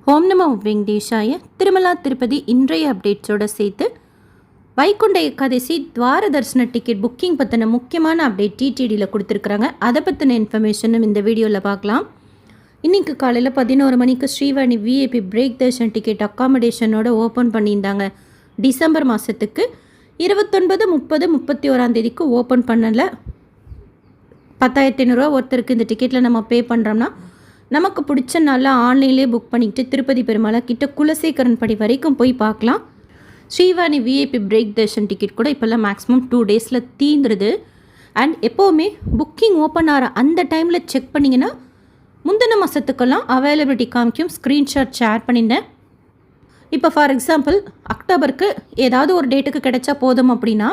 ஓம் நமோ வெங்கடேஷாய. திருமலா திருப்பதி இன்றைய அப்டேட்ஸோடு சேர்த்து வைகுண்ட ஏகாதசி துவார தரிசன டிக்கெட் புக்கிங் பற்றின முக்கியமான அப்டேட் டிடிடியில் கொடுத்துருக்குறாங்க. அதை பற்றின இன்ஃபர்மேஷனும் இந்த வீடியோவில் பார்க்கலாம். இன்றைக்கி காலையில் 11 மணிக்கு Srivani VIP break darshan ticket அக்காமடேஷனோட ஓப்பன் பண்ணியிருந்தாங்க. டிசம்பர் மாதத்துக்கு 29, 30, 31 தேதிக்கு ஓப்பன் பண்ணலை. 10,500 ஒருத்தருக்கு இந்த டிக்கெட்டில் நம்ம பே பண்ணுறோம்னா நமக்கு பிடிச்ச நாளில் ஆன்லைன்லேயே புக் பண்ணிக்கிட்டு திருப்பதி பெருமாளை கிட்ட குலசேகரன் படி வரைக்கும் போய் பார்க்கலாம். Srivani VIP break darshan ticket கூட இப்போல்லாம் மேக்ஸிமம் 2 டேஸில் தீந்துருது. அண்ட் எப்போவுமே புக்கிங் ஓப்பன் ஆகிற அந்த டைமில் செக் பண்ணிங்கன்னா முந்தின மாதத்துக்கெல்லாம் அவைலபிலிட்டி காமிக்கும். ஸ்க்ரீன்ஷாட் ஷேர் பண்ணியிருந்தேன். இப்போ ஃபார் எக்ஸாம்பிள் அக்டோபருக்கு ஏதாவது ஒரு டேட்டுக்கு கிடைச்சா போதும் அப்படின்னா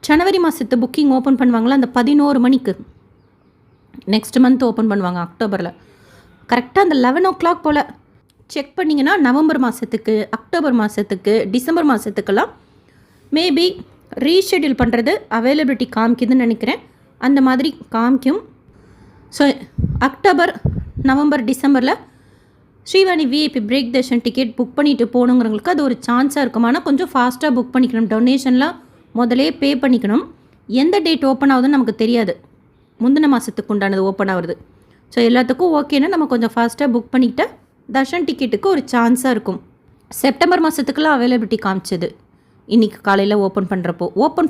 ஜனவரி மாதத்து புக்கிங் ஓப்பன் பண்ணுவாங்களா அந்த 11 மணிக்கு நெக்ஸ்ட் மந்த் ஓப்பன் பண்ணுவாங்க அக்டோபரில். கரெக்டாக அந்த 11 o'clock போல் செக் பண்ணிங்கன்னா நவம்பர் மாதத்துக்கு, அக்டோபர் மாதத்துக்கு, டிசம்பர் மாதத்துக்கெல்லாம் மேபி ரீஷெட்யூல் பண்ணுறது அவைலபிலிட்டி காமிக்குதுன்னு நினைக்கிறேன். அந்த மாதிரி காமிக்கும். ஸோ அக்டோபர், நவம்பர், டிசம்பரில் Srivani VIP break darshan ticket book பண்ணிவிட்டு போகணுங்கிறவங்களுக்கு அது ஒரு சான்ஸாக இருக்கும். ஆனால் கொஞ்சம் ஃபாஸ்ட்டாக புக் பண்ணிக்கணும். டொனேஷன்லாம் முதலே பே பண்ணிக்கணும். எந்த டேட் ஓப்பன் ஆகுதுன்னு நமக்கு தெரியாது. முந்தின மாதத்துக்கு உண்டானது ஓப்பன் ஆகுது. ஸோ எல்லாத்துக்கும் ஓகேன்னா நம்ம கொஞ்சம் ஃபாஸ்ட்டாக புக் பண்ணிக்கிட்ட தர்ஷன் டிக்கெட்டுக்கு ஒரு சான்ஸாக இருக்கும். செப்டம்பர் மாதத்துக்குலாம் அவைலபிலிட்டி காமிச்சது. இன்றைக்கி காலையில் ஓப்பன்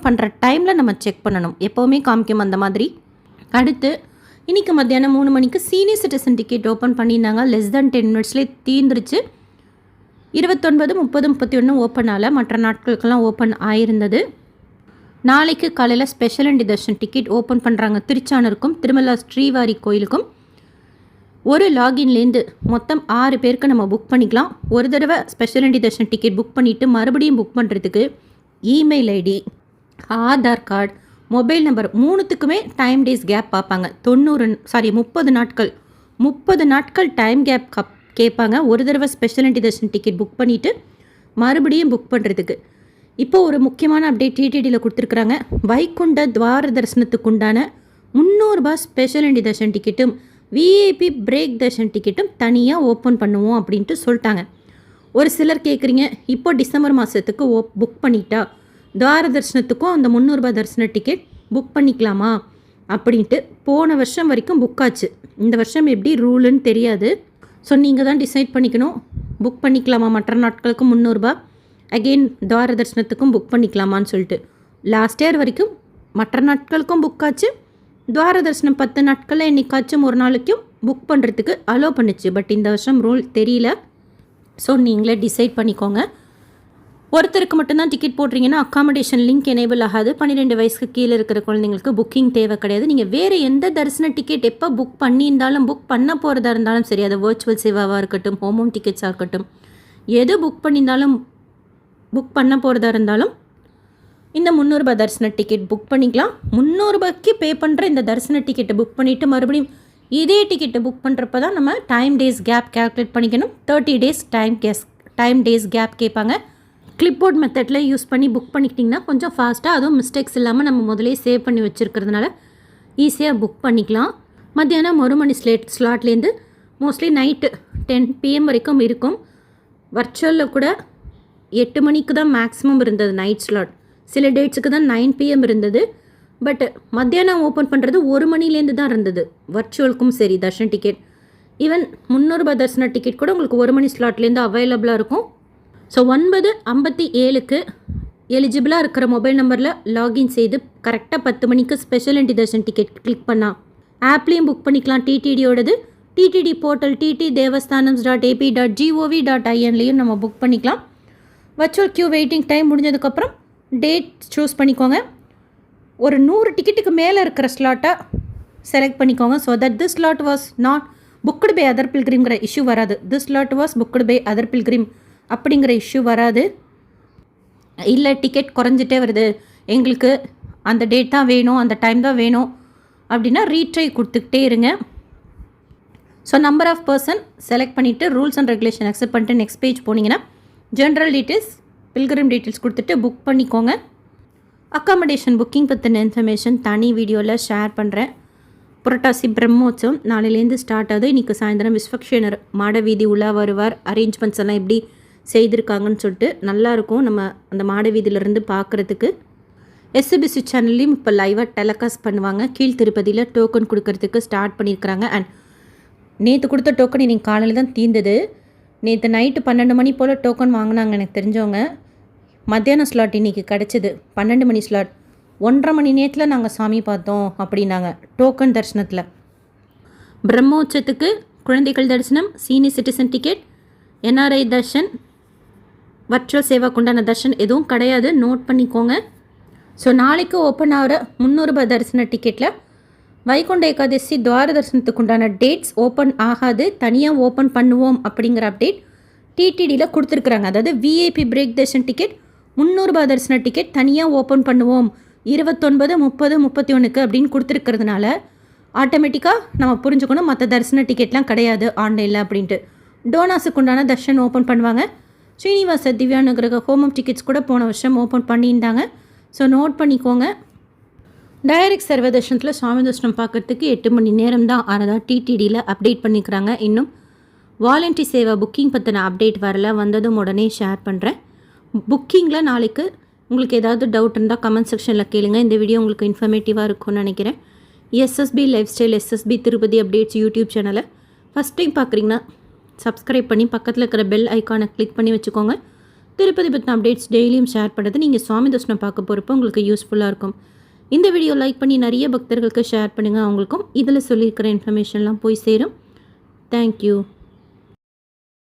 பண்ணுற டைமில் நம்ம செக் பண்ணணும். எப்போவுமே காமிக்கும் அந்த மாதிரி. அடுத்து இன்றைக்கி மத்தியானம் 3 மணிக்கு சீனியர் சிட்டிசன் டிக்கெட் ஓப்பன் பண்ணியிருந்தாங்க. Less than 10 minutesலேயே தீர்ந்துருச்சு. 29, 30, 31 ஓப்பன் ஆகலை. மற்ற நாட்களுக்கெல்லாம் ஓப்பன் ஆகிருந்தது. நாளைக்கு காலையில் special and darshan ticket open பண்ணுறாங்க. திருச்சானூருக்கும் திருமலா ஸ்ரீவாரி கோயிலுக்கும் ஒரு லாகின்லேருந்து மொத்தம் 6 பேருக்கு நம்ம புக் பண்ணிக்கலாம். ஒரு தடவை special and darshan ticket book பண்ணிவிட்டு மறுபடியும் புக் பண்ணுறதுக்கு email ID, Aadhaar card, mobile number 3த்துக்குமே டைம் டேஸ் கேப் பார்ப்பாங்க. 30 நாட்கள் 30 நாட்கள் டைம் கேப் கேட்பாங்க. ஒரு தடவை special and darshan ticket book பண்ணிவிட்டு மறுபடியும் புக் பண்ணுறதுக்கு. இப்போ ஒரு முக்கியமான அப்டேட் டிடிடியில் கொடுத்துருக்குறாங்க. வைகுண்ட துவார தரிசனத்துக்கு உண்டான 300 ரூபாய் ஸ்பெஷல் அண்ட் தர்ஷன் டிக்கெட்டும் விஐபி பிரேக் தர்ஷன் டிக்கெட்டும் தனியாக ஓப்பன் பண்ணுவோம் அப்படின்ட்டு சொல்லிட்டாங்க. ஒரு சிலர் கேட்குறீங்க, இப்போ டிசம்பர் மாதத்துக்கு புக் பண்ணிட்டா துவார தரிசனத்துக்கும் அந்த 300 ரூபாய் தரிசன டிக்கெட் புக் பண்ணிக்கலாமா அப்படின்ட்டு. போன வருஷம் வரைக்கும் புக் ஆச்சு. இந்த வருஷம் எப்படி ரூலுன்னு தெரியாது. ஸோ நீங்கள் தான் டிசைட் பண்ணிக்கணும். புக் பண்ணிக்கலாமா மற்ற நாட்களுக்கு 300 ரூபாய், அகெயின் துவார தரிசனத்துக்கும் புக் பண்ணிக்கலாமான்னு சொல்லிட்டு. லாஸ்ட் இயர் வரைக்கும் மற்ற நாட்களுக்கும் புக் ஆச்சு. துவார தரிசனம் 10 நாட்களில் என்னைக்காச்சும் ஒரு நாளைக்கும் புக் பண்ணுறதுக்கு அலோவ் பண்ணிச்சு. பட் இந்த வருஷம் ரூல் தெரியல. ஸோ நீங்களே டிசைட் பண்ணிக்கோங்க. ஒருத்தருக்கு மட்டும்தான் டிக்கெட் போடுறீங்கன்னா அக்காமடேஷன் லிங்க் எனேபிள் ஆகாது. 12 வயசுக்கு கீழே இருக்கிற குழந்தைங்களுக்கு புக்கிங் தேவை கிடையாது. நீங்கள் வேறு எந்த தரிசன டிக்கெட் எப்போ புக் பண்ணியிருந்தாலும், புக் பண்ண போகிறதா இருந்தாலும் சரி, அது வர்ச்சுவல் சேவாவாக இருக்கட்டும், ஹோம் டிக்கெட்ஸாக இருக்கட்டும், எது புக் பண்ணியிருந்தாலும், புக் பண்ண போகிறதா இருந்தாலும் இந்த 300 ரூபாய் தரிசன டிக்கெட் புக் பண்ணிக்கலாம். 300 ரூபாய்க்கு பே பண்ணுற இந்த தரிசன டிக்கெட்டை புக் பண்ணிவிட்டு மறுபடியும் இதே டிக்கெட்டை புக் பண்ணுறப்ப தான் நம்ம டைம் டேஸ் கேப் கேல்குலேட் பண்ணிக்கணும். 30 days டைம் டேஸ் கேப் கேட்பாங்க. கிளிப்போர்ட் மெத்தடில் யூஸ் பண்ணி புக் பண்ணிக்கிட்டிங்கன்னா கொஞ்சம் ஃபாஸ்ட்டாக, அதுவும் மிஸ்டேக்ஸ் இல்லாமல் நம்ம முதலே சேவ் பண்ணி வச்சுருக்கிறதுனால ஈஸியாக புக் பண்ணிக்கலாம். மத்தியானம் 1 மணி ஸ்லாட்லேருந்து மோஸ்ட்லி நைட்டு 10 PM வரைக்கும் இருக்கும். வர்ச்சுவலில் கூட 8 மணிக்கு தான் மேக்ஸிமம் இருந்தது நைட் ஸ்லாட். சில டேட்ஸுக்கு தான் 9 PM இருந்தது. பட் மத்தியானம் ஓப்பன் பண்ணுறது 1 மணிலேருந்து தான் இருந்தது. வர்ச்சுவலுக்கும் சரி தர்ஷன் டிக்கெட், ஈவன் 300 ரூபாய் தர்ஷன டிக்கெட் கூட உங்களுக்கு 1 மணி ஸ்லாட்லேருந்து அவைலபிளாக இருக்கும். ஸோ 9:57க்கு எலிஜிபிளாக இருக்கிற மொபைல் நம்பரில் லாகின் செய்து கரெக்டாக 10 மணிக்கு special and darshan ticket click பண்ணால் ஆப்லேயும் புக் பண்ணிக்கலாம். டிடிடியோடது டிடிடி போர்ட்டல் ttdevasthanams.ap.gov.inலேயும் நம்ம புக் பண்ணிக்கலாம். வர்ச்சுவல் கியூ வெயிட்டிங் டைம் முடிஞ்சதுக்கப்புறம் டேட் சூஸ் பண்ணிக்கோங்க. ஒரு 100 டிக்கெட்டுக்கு மேலே இருக்கிற ஸ்லாட்டை செலக்ட் பண்ணிக்கோங்க. So that this slot was not booked by other பில்கிரிம்ங்கிற இஷ்யூ வராது. This slot was booked by other pilgrim அப்படிங்கிற இஷ்யூ வராது. இல்லை டிக்கெட் குறைஞ்சிட்டே வருது, எங்களுக்கு அந்த டேட் தான் வேணும், அந்த டைம் தான் வேணும் அப்படின்னா ரீட்ரை கொடுத்துக்கிட்டே இருங்க. So number of person select பண்ணிவிட்டு ரூல்ஸ் அண்ட் ரெகுலேஷன் அக்செப்ட் பண்ணிட்டு நெக்ஸ்ட் பேஜ் போனீங்கன்னா ஜென்ரல் டீட்டெயில்ஸ், பில்கிரிம் டீட்டெயில்ஸ் கொடுத்துட்டு புக் பண்ணிக்கோங்க. அக்காமடேஷன் புக்கிங் பற்றின இன்ஃபர்மேஷன் தனி வீடியோவில் ஷேர் பண்ணுறேன். புரட்டாசி பிரம்மோற்சவம் நாளையிலேருந்து ஸ்டார்ட் ஆகுது. இன்றைக்கி சாயந்தரம் விஸ்வக்ஷேனர் மாட வீதி உள்ளே வருவார். அரேஞ்ச்மெண்ட்ஸ் எல்லாம் எப்படி செய்திருக்காங்கன்னு சொல்லிட்டு நல்லாயிருக்கும் நம்ம அந்த மாட வீதியிலேருந்து பார்க்குறதுக்கு. எஸ்பிசி சேனல்லையும் இப்போ லைவாக டெலகாஸ்ட் பண்ணுவாங்க. கீழ் திருப்பதியில் டோக்கன் கொடுக்கறதுக்கு ஸ்டார்ட் பண்ணியிருக்கிறாங்க. அண்ட் நேற்று கொடுத்த டோக்கன் இன்றைக்கி காலையில் தான் தீர்ந்தது. நேற்று நைட்டு 12 மணி போல் டோக்கன் வாங்கினாங்க எனக்கு தெரிஞ்சவங்க. மத்தியானம் ஸ்லாட் இன்றைக்கி கிடச்சிது, 12 மணி ஸ்லாட். 1.5 மணி நேரத்தில் நாங்கள் சாமி பார்த்தோம் அப்படின்னாங்க டோக்கன் தரிசனத்தில். பிரம்மோற்சவத்துக்கு குழந்தைகள் தரிசனம், senior citizen ticket, NRI darshan, virtual சேவாக்கு உண்டான தர்ஷன் எதுவும் கிடையாது, நோட் பண்ணிக்கோங்க. ஸோ நாளைக்கு ஓப்பன் ஆகிற 300 ரூபாய் தரிசன டிக்கெட்டில் வைகுண்ட ஏகாதசி துவார தரிசனத்துக்கு உண்டான டேட்ஸ் ஓப்பன் ஆகாது, தனியாக ஓப்பன் பண்ணுவோம் அப்படிங்கிற அப்டேட் டிடிடியில் கொடுத்துருக்குறாங்க. அதாவது விஐபி பிரேக் தர்ஷன் டிக்கெட் 300 ரூபாய் தரிசன டிக்கெட் தனியாக ஓப்பன் பண்ணுவோம் 29, 30, 31 அப்படின்னு கொடுத்துருக்கிறதுனால ஆட்டோமேட்டிக்காக நம்ம புரிஞ்சுக்கணும் மற்ற தரிசன டிக்கெட்லாம் கிடையாது ஆன்லைனில் அப்படின்ட்டு. டோனாஸுக்கு உண்டான தர்ஷன் ஓப்பன் பண்ணுவாங்க. ஸ்ரீனிவாச திவ்யானுகிரக ஹோமம் டிக்கெட்ஸ் கூட போன வருஷம் ஓப்பன் பண்ணியிருந்தாங்க. ஸோ நோட் பண்ணிக்கோங்க. டைரக்ட் சர்வ தர்ஷனத்தில் சுவாமி தர்ஷனம் பார்க்குறதுக்கு 8 மணி நேரம் தான் ஆனதாக டிடிடியில் அப்டேட் பண்ணிக்கிறாங்க. இன்னும் வாலண்டி சேவா புக்கிங் பற்றின அப்டேட் வரல, வந்ததும் உடனே ஷேர் பண்ணுறேன். புக்கிங்கில் நாளைக்கு உங்களுக்கு ஏதாவது டவுட் இருந்தால் கமெண்ட் செக்ஷனில் கேளுங்க. இந்த வீடியோ உங்களுக்கு இன்ஃபர்மேட்டிவாக இருக்கும்னு நினைக்கிறேன். SSB lifestyle, SSB Tirupati updates YouTube சேனலை ஃபஸ்ட் டைம் பார்க்குறீங்கன்னா சப்ஸ்கிரைப் பண்ணி பக்கத்தில் இருக்கிற பெல் ஐக்கானை கிளிக் பண்ணி வச்சுக்கோங்க. திருப்பதி பற்றின அப்டேட்ஸ் டெய்லியும் ஷேர் பண்ணுறது நீங்கள் சுவாமி தர்ஷனம் பார்க்க போகிறப்போ உங்களுக்கு யூஸ்ஃபுல்லாக இருக்கும். இந்த வீடியோ லைக் பண்ணி நிறைய பக்தர்களுக்கு ஷேர் பண்ணுங்கள். அவங்களுக்கும் இதில் சொல்லியிருக்கிற இன்ஃபர்மேஷன்லாம் போய் சேரும். தேங்க்யூ.